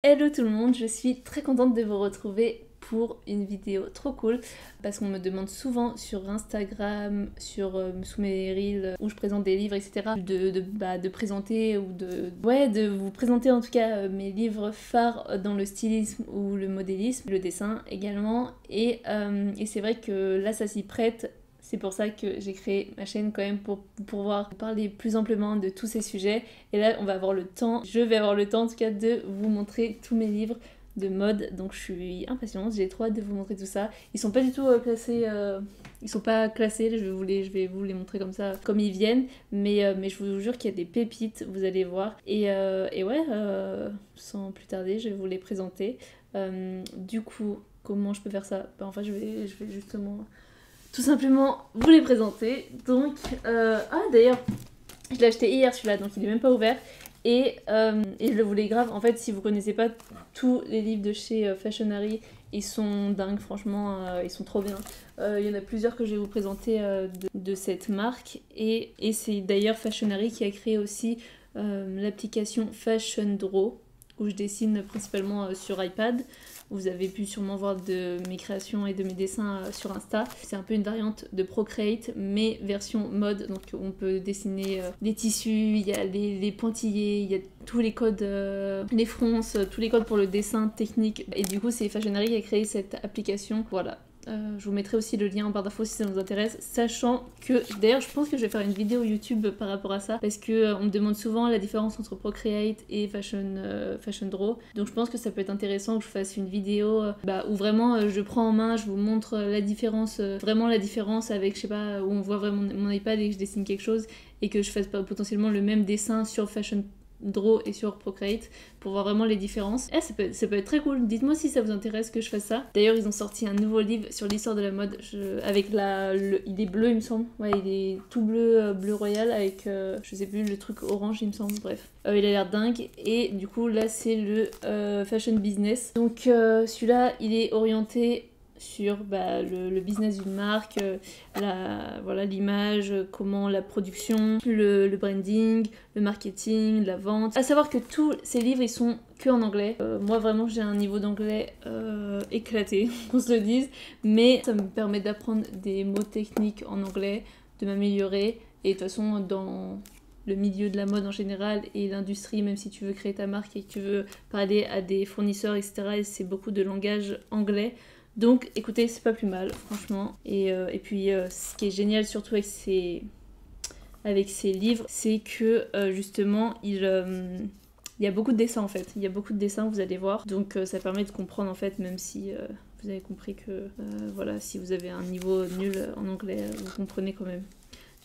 Hello tout le monde, je suis très contente de vous retrouver pour une vidéo trop cool parce qu'on me demande souvent sur Instagram, sous mes reels où je présente des livres etc. de présenter ou de vous présenter en tout cas mes livres phares dans le stylisme ou le modélisme, le dessin également et c'est vrai que là ça s'y prête. C'est pour ça que j'ai créé ma chaîne quand même pour pouvoir parler plus amplement de tous ces sujets. Et là, on va avoir le temps, je vais avoir le temps en tout cas de vous montrer tous mes livres de mode. Donc je suis impatiente, j'ai trop hâte de vous montrer tout ça. Ils sont pas du tout classés, ils sont pas classés, je vais vous les montrer comme ça, comme ils viennent. Mais je vous jure qu'il y a des pépites, vous allez voir. Et ouais, sans plus tarder, je vais vous les présenter. Du coup, comment je peux faire ça? Enfin, je vais justement tout simplement vous les présenter. Donc, ah d'ailleurs, je l'ai acheté hier celui-là, donc il est même pas ouvert. Et je le voulais grave. En fait, si vous connaissez pas tous les livres de chez Fashionary, ils sont dingues, franchement, ils sont trop bien. Il y en a plusieurs que je vais vous présenter de cette marque. Et c'est d'ailleurs Fashionary qui a créé aussi l'application Fashion Draw, où je dessine principalement sur iPad. Vous avez pu sûrement voir de mes créations et de mes dessins sur Insta. C'est un peu une variante de Procreate, mais version mode. Donc on peut dessiner les tissus, il y a les pointillés, il y a tous les codes, les fronces, tous les codes pour le dessin technique. Et du coup, c'est Fashionary qui a créé cette application. Voilà. Je vous mettrai aussi le lien en barre d'infos si ça vous intéresse, sachant que, d'ailleurs je pense que je vais faire une vidéo YouTube par rapport à ça, parce que on me demande souvent la différence entre Procreate et Fashion Draw, donc je pense que ça peut être intéressant que je fasse une vidéo où vraiment je prends en main, je vous montre la différence, vraiment la différence avec, je sais pas, où on voit vraiment mon iPad et que je dessine quelque chose, et que je fasse potentiellement le même dessin sur Fashion Draw et sur Procreate pour voir vraiment les différences. Ça peut être très cool. Dites-moi si ça vous intéresse que je fasse ça. D'ailleurs, ils ont sorti un nouveau livre sur l'histoire de la mode avec il est bleu, il me semble. Ouais, il est tout bleu, bleu royal avec, je sais plus, le truc orange, il me semble. Bref, il a l'air dingue. Et du coup, là, c'est le Fashion Business. Donc, celui-là, il est orienté sur le business d'une marque, voilà, l'image, comment la production, le branding, le marketing, la vente. À savoir que tous ces livres, ils sont que en anglais. Moi, vraiment, j'ai un niveau d'anglais éclaté, qu'on se le dise, mais ça me permet d'apprendre des mots techniques en anglais, de m'améliorer, et de toute façon, dans le milieu de la mode en général et l'industrie, même si tu veux créer ta marque et que tu veux parler à des fournisseurs, etc., c'est beaucoup de langage anglais. Donc écoutez, c'est pas plus mal, franchement. Et puis ce qui est génial surtout avec ces livres, c'est que justement, il y a beaucoup de dessins en fait. Il y a beaucoup de dessins, vous allez voir. Donc ça permet de comprendre en fait, même si vous avez compris que voilà, si vous avez un niveau nul en anglais, vous comprenez quand même.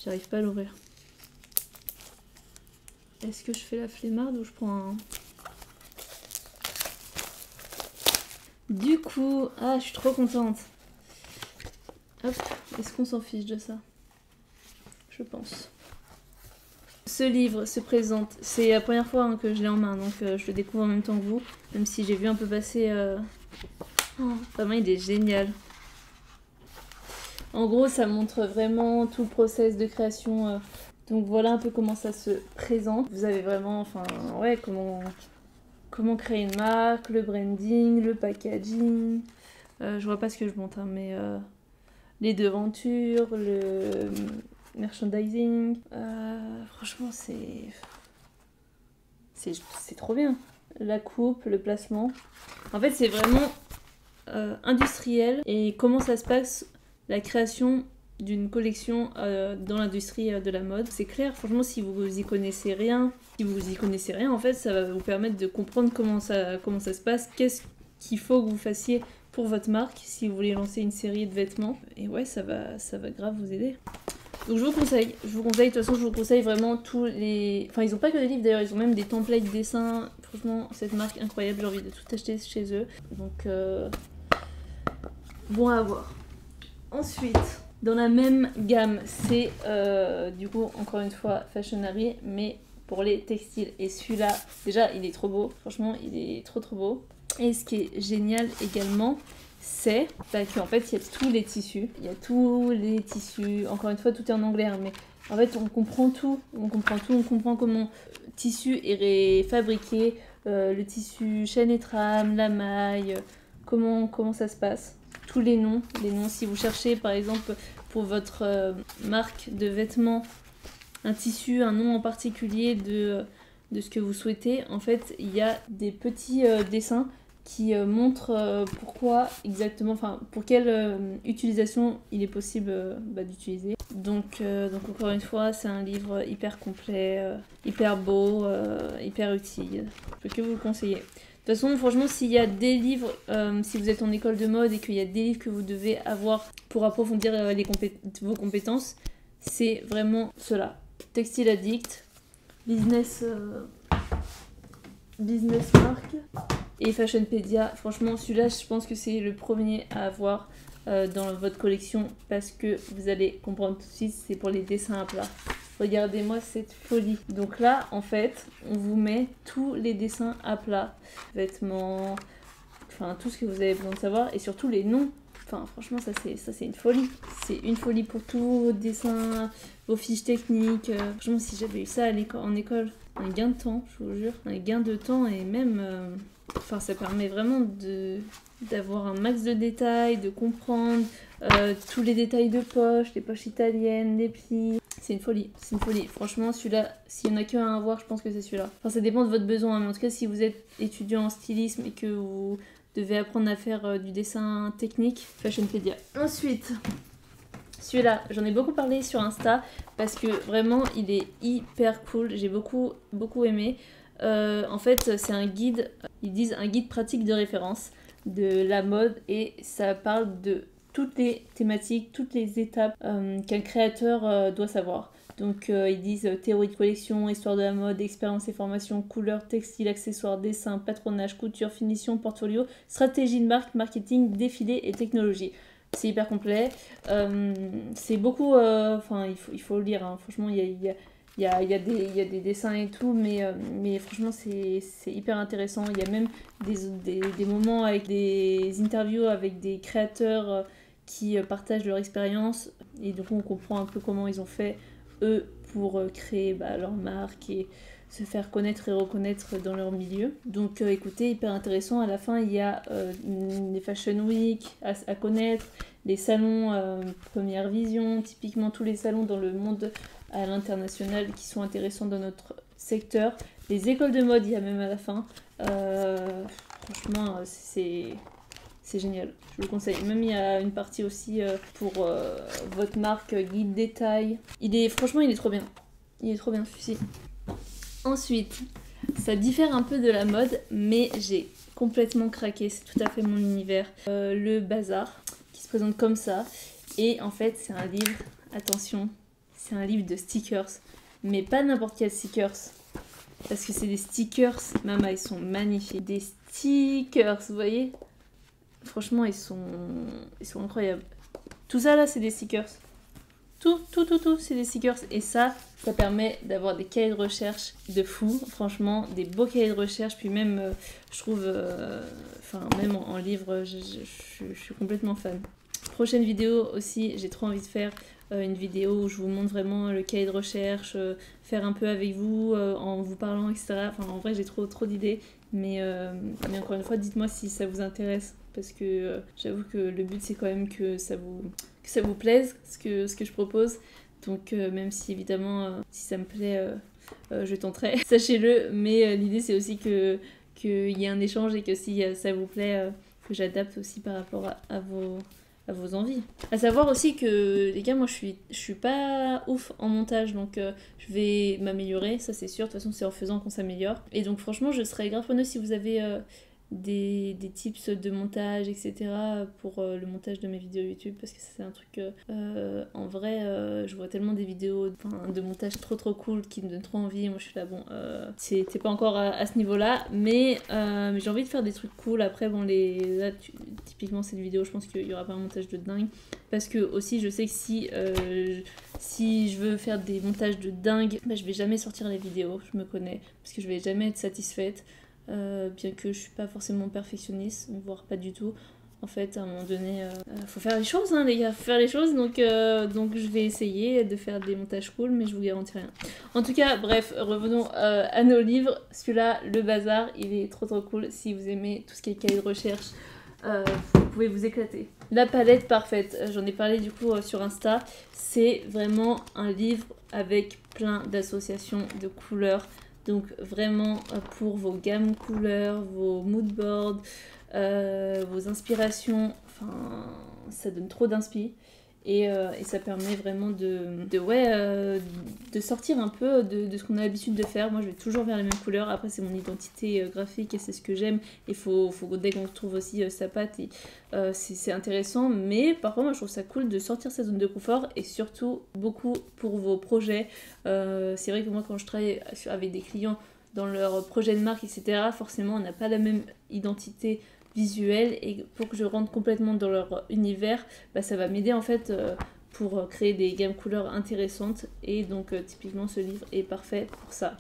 J'arrive pas à l'ouvrir. Est-ce que je fais la flemmarde ou je prends un... Du coup, je suis trop contente. Hop, est-ce qu'on s'en fiche de ça? Je pense. Ce livre se présente, c'est la première fois que je l'ai en main, donc je le découvre en même temps que vous, même si j'ai vu un peu passer... vraiment, il est génial. En gros, ça montre vraiment tout le process de création. Donc voilà un peu comment ça se présente. Vous avez vraiment, enfin, ouais, comment créer une marque, le branding, le packaging. Je vois pas ce que je monte, hein, mais les devantures, le merchandising. Franchement, c'est trop bien. La coupe, le placement. En fait, c'est vraiment industriel. Et comment ça se passe, la création d'une collection dans l'industrie de la mode. C'est clair, franchement, si vous y connaissez rien, en fait, ça va vous permettre de comprendre comment ça se passe, qu'est-ce qu'il faut que vous fassiez pour votre marque si vous voulez lancer une série de vêtements. Et ouais, ça va grave vous aider. Donc je vous conseille, de toute façon, je vous conseille vraiment tous les... Enfin, ils ont pas que des livres d'ailleurs, ils ont même des templates dessins. Franchement, cette marque incroyable, j'ai envie de tout acheter chez eux. Donc, bon à voir. Ensuite, dans la même gamme, c'est du coup, encore une fois, Fashionary, mais pour les textiles. Et celui-là, déjà, il est trop beau. Franchement, il est trop beau. Et ce qui est génial également, c'est qu'en fait, il y a tous les tissus. Il y a tous les tissus. Encore une fois, tout est en anglais, hein, mais en fait, on comprend tout. On comprend comment le tissu est fabriqué, le tissu chaîne et trame, la maille, comment ça se passe. Tous les noms, si vous cherchez par exemple pour votre marque de vêtements, un tissu, un nom en particulier de ce que vous souhaitez, en fait il y a des petits dessins qui montrent pourquoi exactement, enfin pour quelle utilisation il est possible d'utiliser. Donc encore une fois, c'est un livre hyper complet, hyper beau, hyper utile. Je peux que vous le conseiller. De toute façon, franchement, s'il y a des livres, si vous êtes en école de mode et qu'il y a des livres que vous devez avoir pour approfondir vos compétences, c'est vraiment ceux-là. Textile Addict, Business Mark et Fashionpedia. Franchement, celui-là, je pense que c'est le premier à avoir dans votre collection parce que vous allez comprendre tout de suite, c'est pour les dessins à plat. Regardez-moi cette folie. Donc là, en fait, on vous met tous les dessins à plat. Vêtements, enfin tout ce que vous avez besoin de savoir et surtout les noms. Enfin, franchement, ça c'est une folie. C'est une folie pour tous vos dessins, vos fiches techniques. Franchement, si j'avais eu ça en école, un gain de temps, je vous jure. Un gain de temps et même... Enfin, ça permet vraiment d'avoir un max de détails, de comprendre tous les détails de poche, les poches italiennes, les plis. C'est une folie, c'est une folie. Franchement, celui-là, s'il n'y en a qu'un à avoir, je pense que c'est celui-là. Enfin, ça dépend de votre besoin, mais en tout cas, si vous êtes étudiant en stylisme et que vous devez apprendre à faire du dessin technique, Fashionpedia. Ensuite, celui-là, j'en ai beaucoup parlé sur Insta parce que vraiment, il est hyper cool. J'ai beaucoup aimé. En fait, c'est un guide, ils disent un guide pratique de référence de la mode et ça parle de toutes les thématiques, toutes les étapes qu'un créateur doit savoir. Donc ils disent théorie de collection, histoire de la mode, expérience et formation, couleurs, textile, accessoires, dessin, patronage, couture, finition, portfolio, stratégie de marque, marketing, défilé et technologie. C'est hyper complet. C'est beaucoup... Enfin, il faut le lire. Hein. Franchement, il y a des dessins et tout, mais franchement, c'est hyper intéressant. Il y a même des moments avec des interviews avec des créateurs qui partagent leur expérience. Et donc, on comprend un peu comment ils ont fait, eux, pour créer leur marque et se faire connaître et reconnaître dans leur milieu. Donc écoutez, hyper intéressant. À la fin, il y a les Fashion Week à connaître, les salons Première Vision, typiquement tous les salons dans le monde à l'international qui sont intéressants dans notre secteur. Les écoles de mode, il y a même à la fin. Franchement, c'est génial. Je vous le conseille. Même il y a une partie aussi pour votre marque, guide détail. Franchement, il est trop bien. Il est trop bien celui-ci. Ensuite, ça diffère un peu de la mode, mais j'ai complètement craqué, c'est tout à fait mon univers. Le bazar, qui se présente comme ça. Et en fait, c'est un livre, attention, c'est un livre de stickers. Mais pas n'importe quel stickers. Parce que c'est des stickers, maman, ils sont magnifiques. Des stickers, vous voyez? Franchement, ils sont incroyables. Tout ça là, c'est des stickers. Tout, c'est des stickers. Et ça permet d'avoir des cahiers de recherche de fou. Franchement, des beaux cahiers de recherche. Puis même, je trouve, même en livre, je suis complètement fan. Prochaine vidéo aussi, j'ai trop envie de faire une vidéo où je vous montre vraiment le cahier de recherche, faire un peu avec vous, en vous parlant, etc. Enfin, en vrai, j'ai trop d'idées. Mais encore une fois, dites-moi si ça vous intéresse. Parce que j'avoue que le but, c'est quand même que ça vous plaise, ce que je propose. Donc même si évidemment, si ça me plaît, je tenterai, sachez-le. Mais l'idée, c'est aussi qu'il y ait un échange et que si ça vous plaît, que j'adapte aussi par rapport à vos envies. À savoir aussi que, les gars, moi je suis pas ouf en montage, donc je vais m'améliorer, ça c'est sûr. De toute façon, c'est en faisant qu'on s'améliore. Et donc franchement, je serais grave preneuse si vous avez des tips de montage, etc. pour le montage de mes vidéos YouTube, parce que c'est un truc en vrai, je vois tellement des vidéos de montage trop cool qui me donnent trop envie. Moi je suis là, bon, c'est pas encore à ce niveau là, mais j'ai envie de faire des trucs cool. Après bon, là typiquement cette vidéo, je pense qu'il y aura pas un montage de dingue, parce que aussi je sais que si je veux faire des montages de dingue, je vais jamais sortir les vidéos, je me connais, parce que je vais jamais être satisfaite. Bien que je suis pas forcément perfectionniste, voire pas du tout. En fait, à un moment donné, faut faire les choses, hein, les gars, faut faire les choses. Donc je vais essayer de faire des montages cool, mais je vous garantis rien. En tout cas, bref, revenons à nos livres. Celui-là, Le Bazar, il est trop cool. Si vous aimez tout ce qui est cahier de recherche, vous pouvez vous éclater. La palette parfaite, j'en ai parlé du coup sur Insta. C'est vraiment un livre avec plein d'associations de couleurs. Donc vraiment pour vos gammes couleurs, vos moodboards, vos inspirations, enfin ça donne trop d'inspi et ça permet vraiment de sortir un peu de ce qu'on a l'habitude de faire. Moi je vais toujours vers les mêmes couleurs, après c'est mon identité graphique et c'est ce que j'aime, il faut dès qu'on trouve aussi sa patte et c'est intéressant, mais parfois moi je trouve ça cool de sortir sa zone de confort et surtout beaucoup pour vos projets. C'est vrai que moi quand je travaille avec des clients dans leur projet de marque etc, forcément on n'a pas la même identité visuelle et pour que je rentre complètement dans leur univers, bah, ça va m'aider en fait pour créer des gammes couleurs intéressantes et donc typiquement ce livre est parfait pour ça.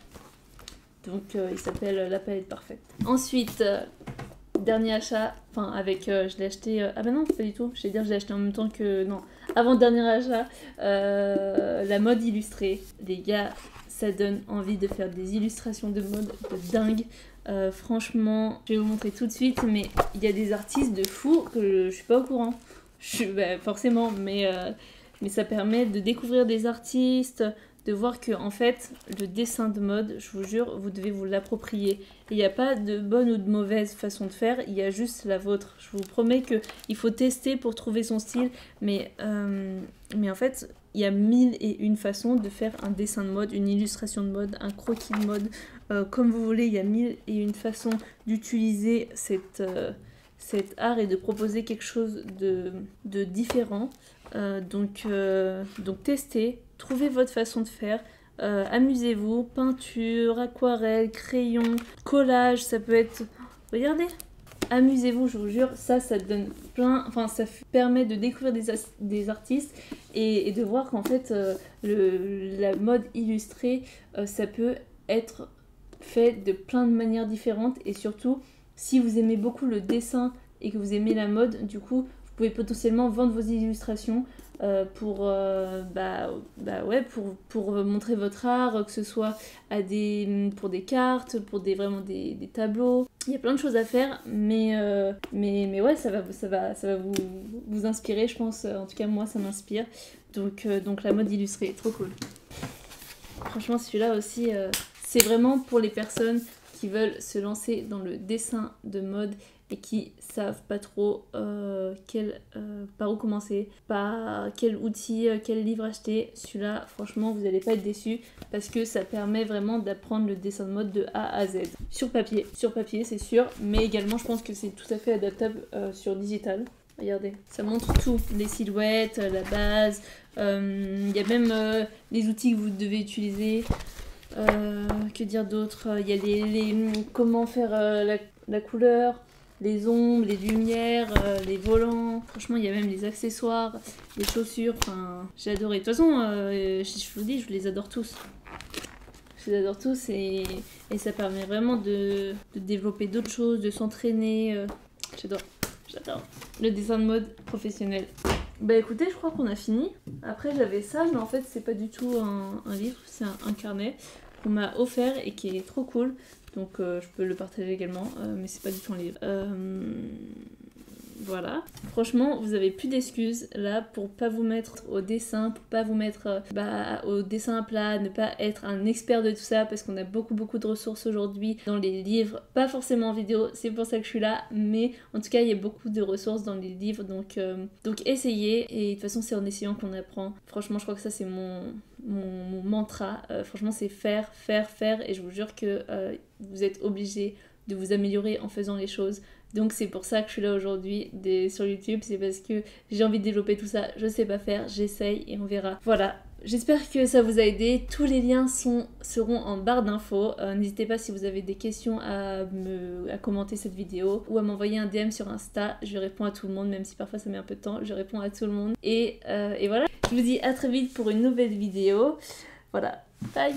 Donc il s'appelle La palette parfaite. Ensuite, dernier achat, enfin avec, je l'ai acheté, ah bah non pas du tout, je vais dire je l'ai acheté en même temps que, non, avant dernier achat, la mode illustrée, les gars, ça donne envie de faire des illustrations de mode de dingue. Franchement, je vais vous montrer tout de suite, mais il y a des artistes de fous que je suis pas au courant. Bah, forcément, mais ça permet de découvrir des artistes, de voir que en fait, le dessin de mode, je vous jure, vous devez vous l'approprier. Il n'y a pas de bonne ou de mauvaise façon de faire, il y a juste la vôtre. Je vous promets qu'il faut tester pour trouver son style, mais en fait, il y a 1001 façons de faire un dessin de mode, une illustration de mode, un croquis de mode. Comme vous voulez, il y a 1001 façons d'utiliser cet art et de proposer quelque chose de différent. Donc testez, trouvez votre façon de faire. Amusez-vous, peinture, aquarelle, crayon, collage, ça peut être... Regardez, amusez-vous, je vous jure, ça donne plein... Enfin, ça permet de découvrir des artistes et de voir qu'en fait, la mode illustrée, ça peut être fait de plein de manières différentes et surtout, si vous aimez beaucoup le dessin et que vous aimez la mode, du coup, vous pouvez potentiellement vendre vos illustrations pour montrer votre art, que ce soit pour des cartes, pour vraiment des tableaux. Il y a plein de choses à faire, mais ouais, ça va vous inspirer, je pense. En tout cas, moi, ça m'inspire. Donc la mode illustrée, trop cool. Franchement, celui-là aussi, c'est vraiment pour les personnes qui veulent se lancer dans le dessin de mode et qui savent pas trop par où commencer, par quel outil, quel livre acheter. Celui-là, franchement, vous n'allez pas être déçus parce que ça permet vraiment d'apprendre le dessin de mode de A à Z. Sur papier c'est sûr, mais également je pense que c'est tout à fait adaptable sur digital. Regardez, ça montre tout, les silhouettes, la base, il y a même les outils que vous devez utiliser. Que dire d'autre? Il y a comment faire la couleur, les ombres, les lumières, les volants. Franchement, il y a même les accessoires, les chaussures. Enfin, j'ai adoré. De toute façon, je vous dis, je les adore tous. Je les adore tous et ça permet vraiment de développer d'autres choses, de s'entraîner. J'adore. Le dessin de mode professionnel. Bah écoutez, je crois qu'on a fini. Après, j'avais ça, mais en fait, c'est pas du tout un livre, c'est un carnet qu'on m'a offert et qui est trop cool. Donc je peux le partager également, mais c'est pas du tout un livre. Voilà. Franchement, vous avez plus d'excuses là pour pas vous mettre au dessin, pour pas vous mettre au dessin à plat, ne pas être un expert de tout ça parce qu'on a beaucoup de ressources aujourd'hui dans les livres, pas forcément en vidéo, c'est pour ça que je suis là, mais en tout cas il y a beaucoup de ressources dans les livres, donc essayez, et de toute façon c'est en essayant qu'on apprend. Franchement, je crois que ça c'est mon mantra. Franchement, c'est faire, et je vous jure que vous êtes obligés de vous améliorer en faisant les choses. Donc c'est pour ça que je suis là aujourd'hui sur YouTube, c'est parce que j'ai envie de développer tout ça, je sais pas faire, j'essaye et on verra. Voilà, j'espère que ça vous a aidé, tous les liens seront en barre d'infos. N'hésitez pas si vous avez des questions à commenter cette vidéo ou à m'envoyer un DM sur Insta, je réponds à tout le monde, même si parfois ça met un peu de temps, je réponds à tout le monde. Et voilà, je vous dis à très vite pour une nouvelle vidéo. Voilà, bye.